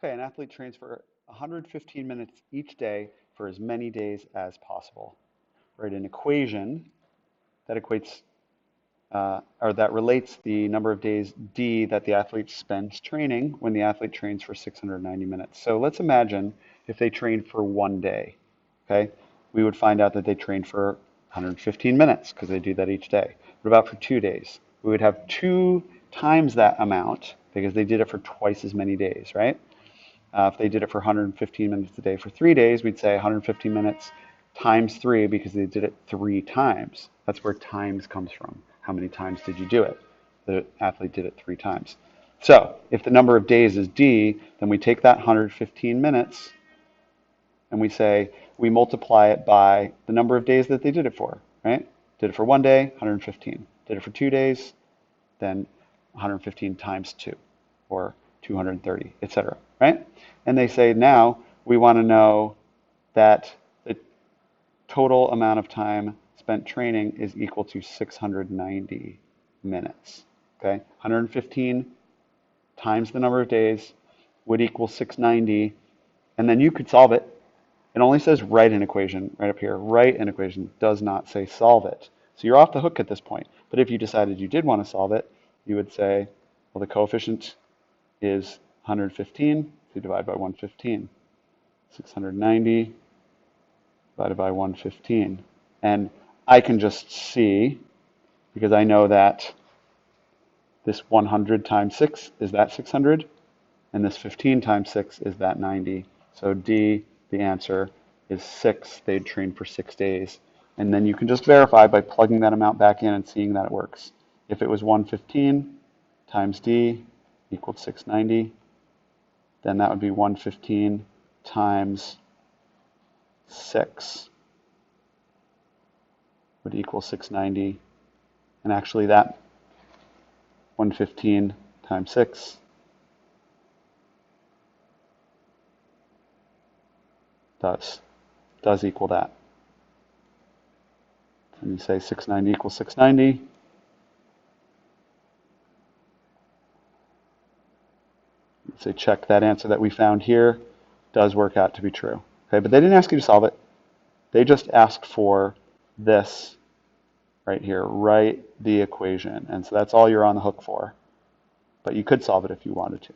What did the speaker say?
Okay, an athlete trains for 115 minutes each day for as many days as possible. Write an equation that equates or that relates the number of days D that the athlete spends training when the athlete trains for 690 minutes. So let's imagine if they trained for one day, okay? We would find out that they trained for 115 minutes because they do that each day. What about for 2 days? We would have 2 times that amount because they did it for twice as many days, right? If they did it for 115 minutes a day for 3 days, we'd say 115 minutes times 3 because they did it 3 times. That's where times comes from. How many times did you do it? The athlete did it 3 times. So if the number of days is D, then we take that 115 minutes and we say we multiply it by the number of days that they did it for, right? Did it for one day, 115. Did it for 2 days, then 115 times 2, or 230, etc., right? And they say now we want to know that the total amount of time spent training is equal to 690 minutes. Okay, 115 times the number of days would equal 690, and then you could solve it. It only says write an equation right up here. Write an equation, does not say solve it. So you're off the hook at this point. But if you decided you did want to solve it, you would say, well, the coefficient is 115, so you divide by 115. 690 divided by 115. And I can just see, because I know that this 100 times 6 is that 600, and this 15 times 6 is that 90. So D, the answer, is 6. They'd trained for 6 days. And then you can just verify by plugging that amount back in and seeing that it works. If it was 115 times D equaled 690, then that would be 115 times 6 would equal 690. And actually that 115 times 6 does equal that. And you say 690 equals 690. Say check that answer that we found here does work out to be true. Okay, but they didn't ask you to solve it. They just asked for this right here, write the equation. And so that's all you're on the hook for. But you could solve it if you wanted to.